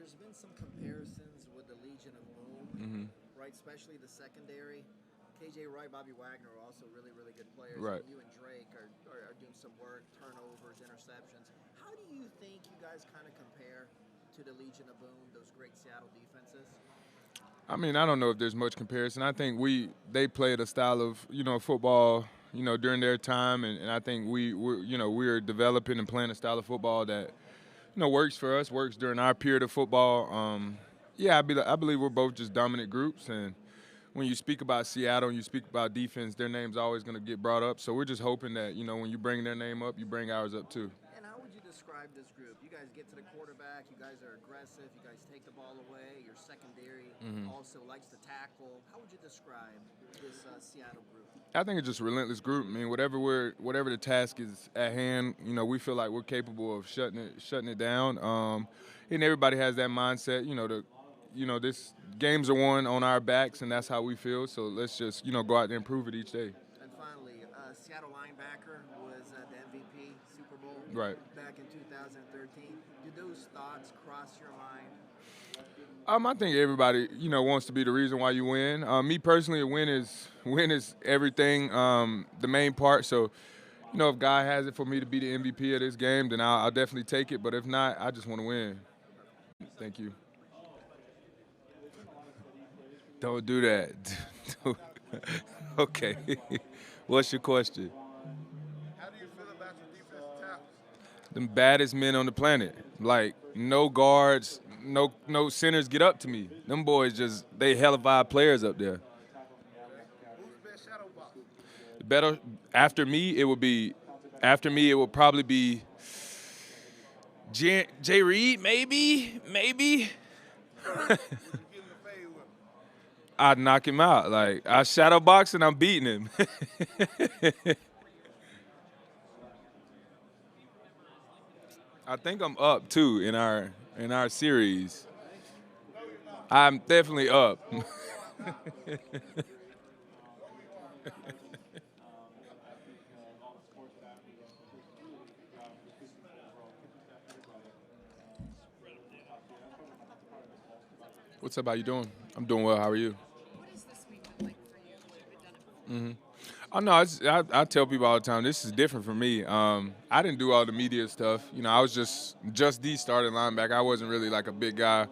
there's been some comparisons with the Legion of Boom, right? Especially the secondary. KJ Wright, Bobby Wagner are also really, really good players. Right. And you and Drake are doing some work, turnovers, interceptions. How do you think you guys kind of compare to the Legion of Boom, those great Seattle defenses? I mean, I don't know if there's much comparison. I think they played a style of football during their time, and I think we're developing and playing a style of football that works for us, works during our period of football. Yeah, I believe we're both just dominant groups, and when you speak about Seattle and you speak about defense, their name's always going to get brought up. So we're just hoping that when you bring their name up, you bring ours up too. And how would you describe this group? You guys get to the quarterback. You guys are aggressive. You guys take the ball away. Your secondary also likes to tackle. How would you describe this Seattle group? I think it's just a relentless group. I mean, whatever the task is at hand, we feel like we're capable of shutting it down. And everybody has that mindset. This games are won on our backs, and that's how we feel. So let's just go out there and prove it each day. And finally, Seattle linebacker was the MVP Super Bowl Right. back in 2013. Did those thoughts cross your mind? I think everybody, wants to be the reason why you win. Me personally, a win is everything. The main part. So, if God has it for me to be the MVP of this game, then I'll definitely take it. But if not, I just want to win. Thank you. Don't do that. Okay. What's your question? How do you feel about your defensive tackles? The baddest men on the planet. Like, no guards, no centers get up to me. Them boys they hellified players up there. Who's the best shadow box? Better after me, it would probably be Jay Reed, maybe. Get in the fade with him. I'd knock him out. Like, I shadow box and I'm beating him. I think I'm up too in our series. I'm definitely up. What's up? How you doing? I'm doing well. How are you? What has this week been like for you? Have you done it before? Oh no, I tell people all the time this is different for me. I didn't do all the media stuff. I was just the starting linebacker. I wasn't really like a big guy,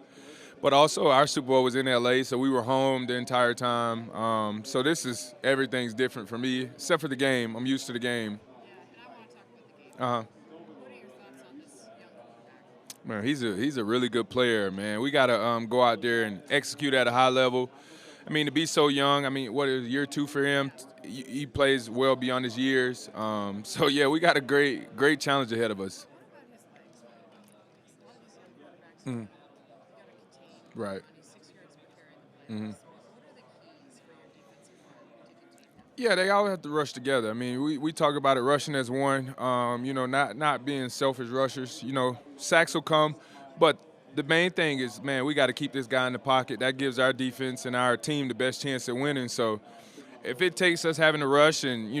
but also our Super Bowl was in LA, so we were home the entire time. So everything's different for me, except for the game. I'm used to the game. Yeah, and I want to talk about the game. Uh huh. What are your thoughts on this young quarterback? Man, he's a really good player, man. We gotta go out there and execute at a high level. I mean, to be so young. I mean, what is year 2 for him? He plays well beyond his years. So yeah, we got a great challenge ahead of us. What about his legs? A lot of these young quarterbacks, you got to contain. Right. 26 yards per carry in the playoffs. What are the keys for your defensive front to contain that? Yeah, they all have to rush together. I mean, we talk about it rushing as one. Not being selfish rushers. Sacks will come, but the main thing is, man, we got to keep this guy in the pocket. That gives our defense and our team the best chance at winning. So, if it takes us having to rush and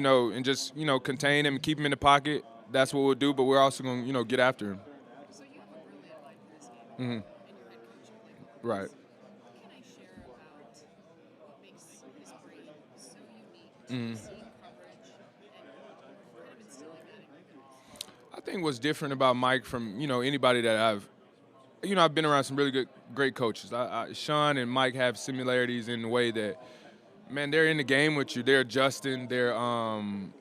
just contain him and keep him in the pocket, that's what we'll do. But we're also going to get after him. So you have a brilliant line for this game, and your head coach, Mike Macdonald. Right. What can I share about what makes his brain so unique to seeing coverage and kind of instilling that in you guys? I think what's different about Mike from anybody that I've been around some really great coaches. Sean and Mike have similarities in the way that, man, they're in the game with you. They're adjusting. You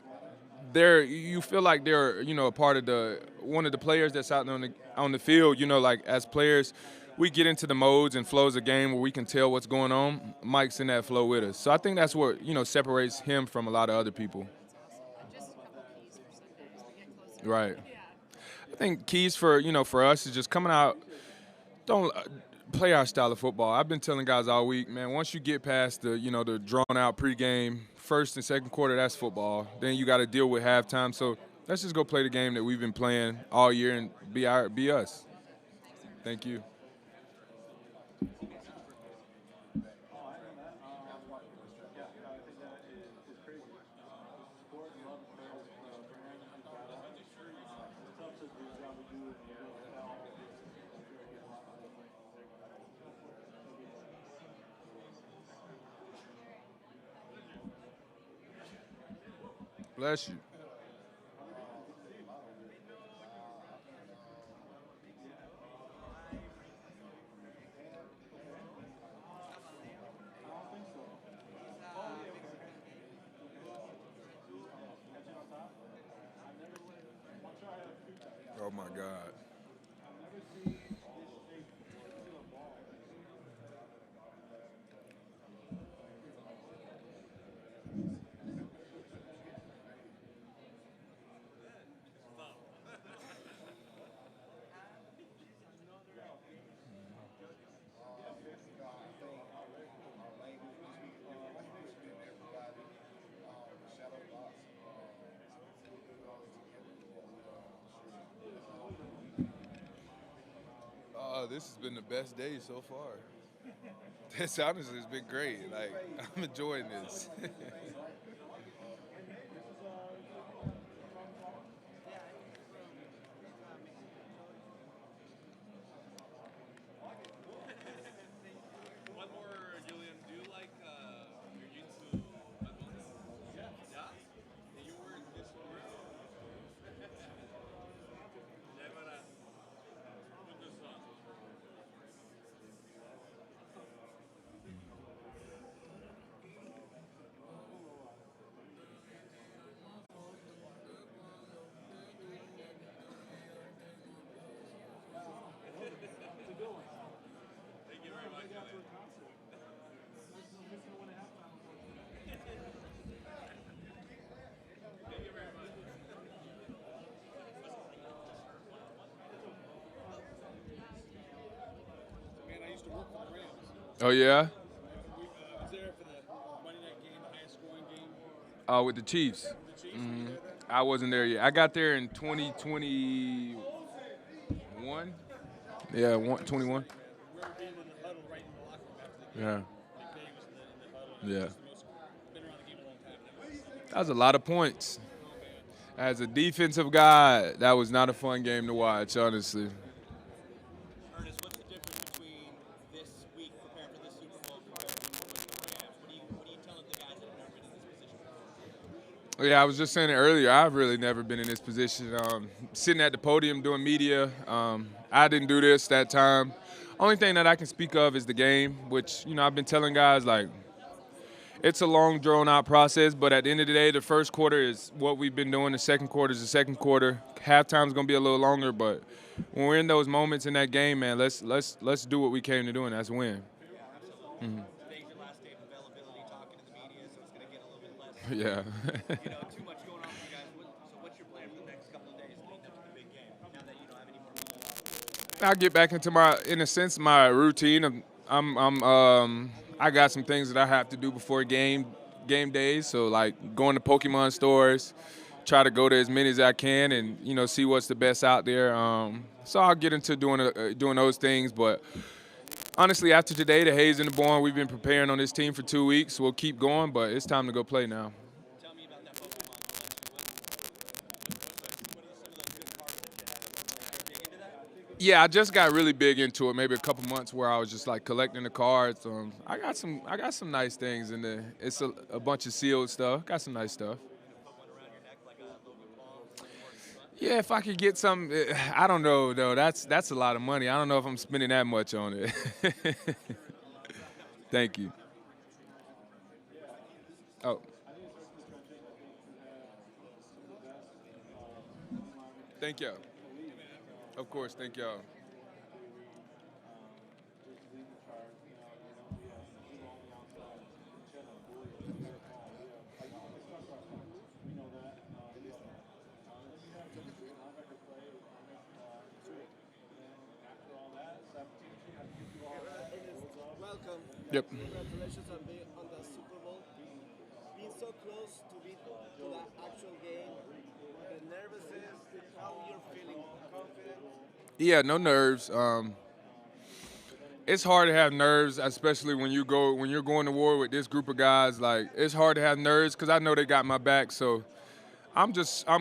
feel like they're a part of one of the players that's out on the field. Like as players, we get into the modes and flows of game where we can tell what's going on. Mike's in that flow with us. So I think that's what separates him from a lot of other people. That's awesome. And just a couple keys for Sunday as we get closer. Right. Yeah. I think keys for us is just coming out. Don't play our style of football. I've been telling guys all week, man. Once you get past the drawn out pregame, first and second quarter, that's football. Then you got to deal with halftime. So let's just go play the game that we've been playing all year and be us. Thank you. Bless you. Oh my God. This has been the best day so far. This honestly has been great. Like, I'm enjoying this. One more, Julian. Do you like your YouTube McDonald's? Yeah. Yeah? You were in this group? Never. Good son. Thank you very much, Julian. Thank you very much. Man, I used to work for the Rams. Oh yeah? I was there for the Monday night game, the highest scoring game. With the Chiefs. The Chiefs, were you there then? I wasn't there yet. I got there in 2021. Yeah, 21. We were being in the huddle right in the locker room after the game. Yeah. Like, Dave was in the huddle. Yeah. Just the most, been around the game a long time now. That was a lot of points. As a defensive guy, that was not a fun game to watch, honestly. Ernest, what's the difference between this week preparing for this Super Bowl compared to when you were with the Rams? What are you telling the guys that have never been in this position before? Yeah, I was just saying it earlier. I've really never been in this position. Sitting at the podium doing media, I didn't do this that time. Only thing that I can speak of is the game, which, I've been telling guys, like, it's a long, drawn-out process, but at the end of the day, the first quarter is what we've been doing. The second quarter is the second quarter. Halftime's going to be a little longer, but when we're in those moments in that game, man, let's do what we came to do, and that's win. Today's your last day of availability talking to the media, so it's going to get a little bit less. Yeah. Too much going on for you guys. So what's your plan for the next couple of days leading up to the big game? Now that you don't have any more meetings. I'll get back into my routine. I got some things that I have to do before game days. So like going to Pokemon stores, try to go to as many as I can, and see what's the best out there. So I'll get into doing those things. But honestly, after today, the Hayes and the Born, we've been preparing on this team for 2 weeks. We'll keep going, but it's time to go play now. Tell me about that Pokemon collection. What are some of those good cards that you have? Like, dig into that? Yeah, I just got really big into it. Maybe a couple months where I was just like collecting the cards. I got some nice things in there. It's a bunch of sealed stuff. Got some nice stuff. Put one around your neck like a Logan Paul or something. Yeah, if I could get some, I don't know though. That's a lot of money. I don't know if I'm spending that much on it. Thank you. Oh. Thank y'all. Of course, thank y'all. Welcome. Yep. Congratulations on being on the Super Bowl. Being so close to the actual game. The nervousness, how you're feeling, confident. Yeah, no nerves. It's hard to have nerves, especially when you're going to war with this group of guys. Like, it's hard to have nerves because I know they got my back. So I'm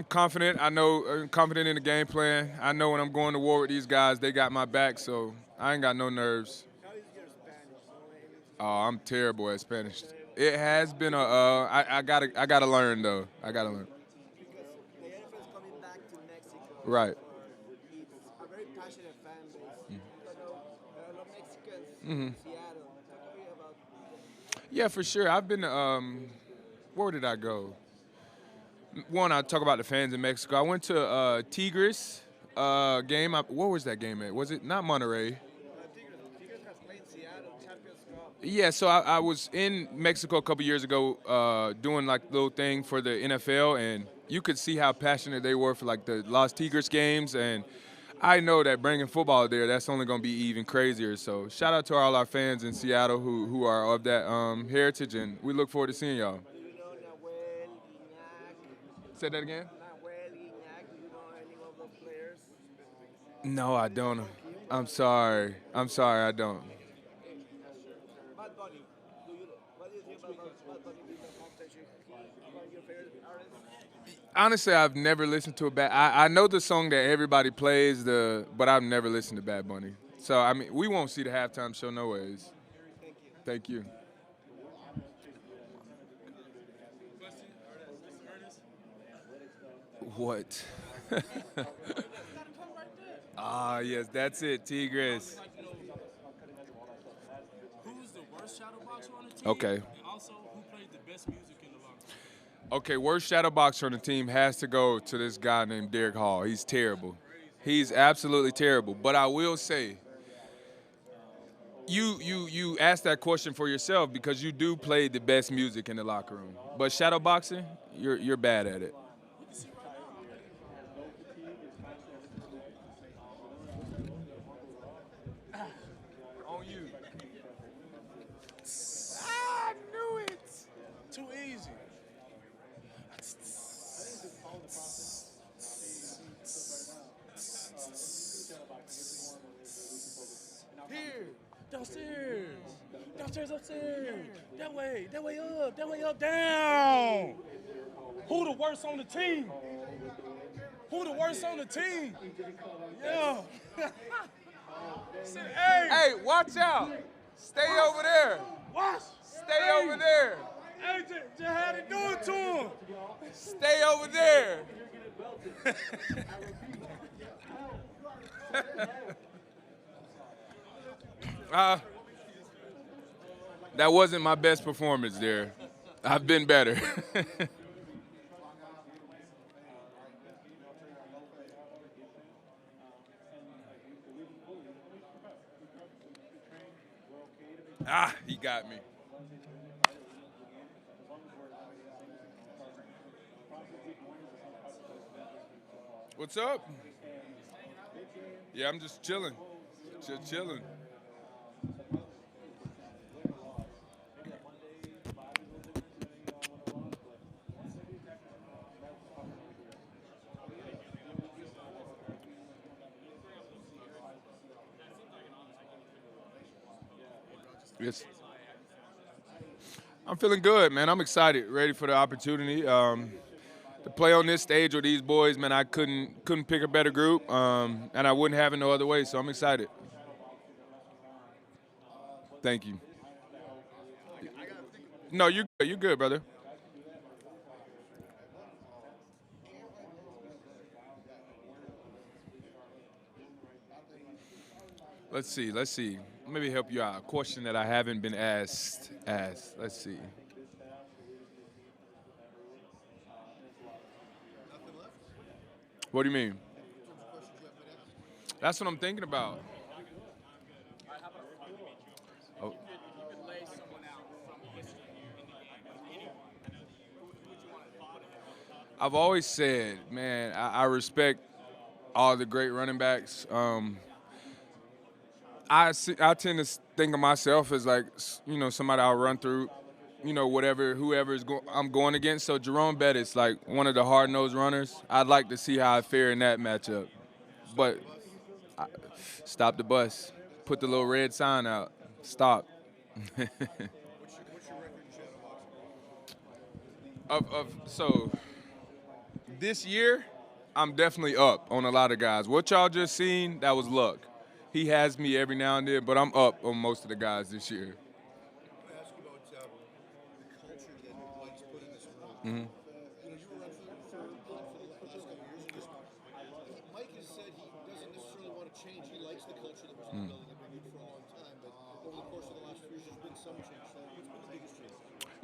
confident. I'm confident in the game plan. I know when I'm going to war with these guys, they got my back. So I ain't got no nerves. How is your Spanish? Oh, I'm terrible at Spanish. It has been I gotta learn though. I gotta learn. Right. It's a very passionate fan base. There are no Mexicans Mm-hmm. in Seattle. Talk to me about Yeah, for sure. I've been. Where did I go? One, I talk about the fans in Mexico. I went to Tigres game. Where was that game at? Was it not Monterrey? Tigres has played in Seattle Champions Cup. Yeah, so I was in Mexico a couple years ago doing like a little thing for the NFL, and you could see how passionate they were for like the Los Tigres games. And I know that bringing football there, that's only going to be even crazier. So shout out to all our fans in Seattle who are of that heritage, and we look forward to seeing y'all. Do you know Nahuel, Guiñac, Say that again? Nahuel, Guiñac? Do you know any of those players? No, I don't. I'm sorry. I don't. Bad Bunny. What do you think about Bad Bunny being the competition? One of your favorite artists? Honestly, I've never listened to a Bad. I know the song that everybody plays, but I've never listened to Bad Bunny. So I mean, we won't see the halftime show no ways. Thank you. Question, Ernest. What? Ah, yes, that's it, Tigres. Who's the worst shadow boxer on the team? Okay. And also, who plays the best music in the locker room? Okay, worst shadow boxer on the team has to go to this guy named Derek Hall. He's terrible. He's absolutely terrible. But I will say, you asked that question for yourself because you do play the best music in the locker room. But shadow boxing, you're bad at it. On you. I knew it. Too easy. Here, downstairs, upstairs. That way up, down. Who the worst on the team? Yeah. Hey, Hey, watch out. Stay over there. watch. Stay over there. Hey, just had to do it to him. Stay over there. That wasn't my best performance there. I've been better. He got me. What's up? Yeah, I'm just chilling. Just chilling. Yes. I'm feeling good, man. I'm excited, ready for the opportunity. To play on this stage with these boys, man, I couldn't pick a better group, and I wouldn't have it no other way. So I'm excited. Thank you. No, you're good. You're good, brother. Let's see. Maybe help you out. A question that I haven't been asked. Let's see. What do you mean? That's what I'm thinking about. Oh. I've always said, man, I respect all the great running backs. I tend to think of myself as like, somebody I'll run through, whoever I'm going against. So Jerome Bettis, like one of the hard-nosed runners. I'd like to see how I fare in that matchup. But stop the bus. Put the little red sign out. Stop. What's your record in shadow boxing? So this year, I'm definitely up on a lot of guys. What y'all just seen, that was luck. He has me every now and then, but I'm up on most of the guys this year. I want to ask you about the culture that Mike's put in this room. Mm-hmm. You were on for the last couple of years. Mike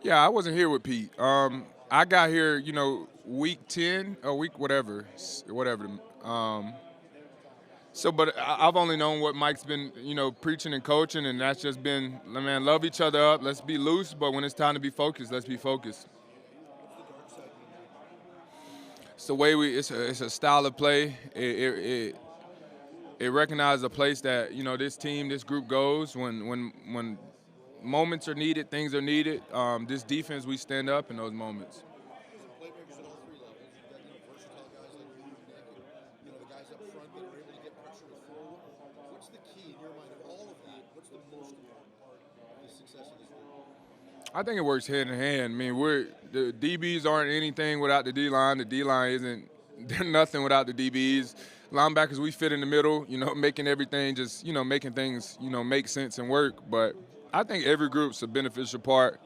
Yeah, I wasn't here with Pete. I got here, week 10 or week whatever. But I've only known what Mike's been, preaching and coaching, and that's just been, man, love each other up. Let's be loose, but when it's time to be focused, let's be focused. It's the way it's a style of play. It recognizes a place that this group goes when moments are needed, things are needed. This defense, we stand up in those moments. Playmakers at all three levels. You've got versatile guys like you and Nick, and the guys up front that are able to get pressure with forward. What's the key in your mind of all of what's the most important part of the success of this group? I think it works hand in hand. I mean, the DBs aren't anything without the D-line. The D-line isn't they're nothing without the DBs. Linebackers, we fit in the middle, making everything just, making things, make sense and work. But I think every group's a beneficial part.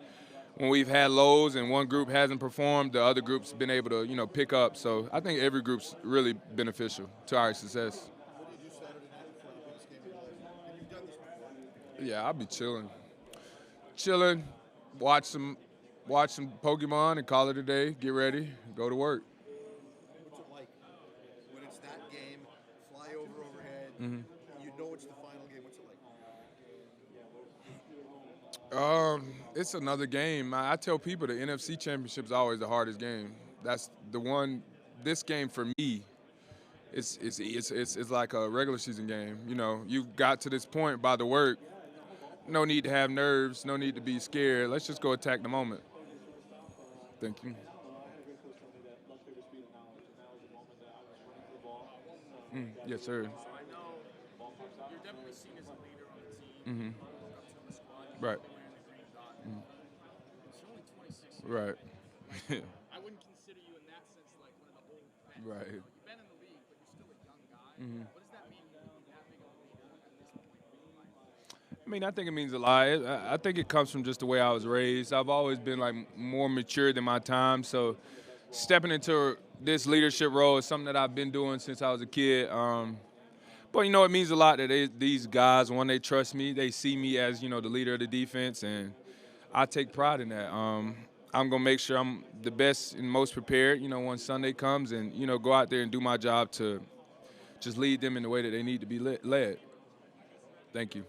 When we've had lows and one group hasn't performed, the other group's been able to, pick up. So I think every group's really beneficial to our success. What do you do Saturday night before the biggest game of your life? And you've done this before. Yeah, I'll be chilling, watch some Pokemon and call it a day, get ready, go to work. What's it like when it's that game, fly overhead, Mm-hmm. you know it's the final game, what's it like? It's another game. I tell people the NFC Championship is always the hardest game. That's the one. This game for me, it's like a regular season game. You got to this point by the work. No need to have nerves. No need to be scared. Let's just go attack the moment. Thank you. Yes, sir. So I know you're definitely seen as a leader on the team. Mm-hmm. Up to the squad. Right. Wearing the green dot. It's only 26 years. Right. I wouldn't consider you in that sense like one of the old vets. Right. You've been in the league, but you're still a young guy. Mm-hmm. What does that mean to be that big of a leader at this point in your life? I mean, I think it means a lot. I think it comes from just the way I was raised. I've always been more mature than my time. So stepping into this leadership role is something that I've been doing since I was a kid. But it means a lot that these guys, when they trust me, they see me as the leader of the defense, and I take pride in that. I'm gonna make sure I'm the best and most prepared. When Sunday comes, and go out there and do my job to just lead them in the way that they need to be led. Thank you.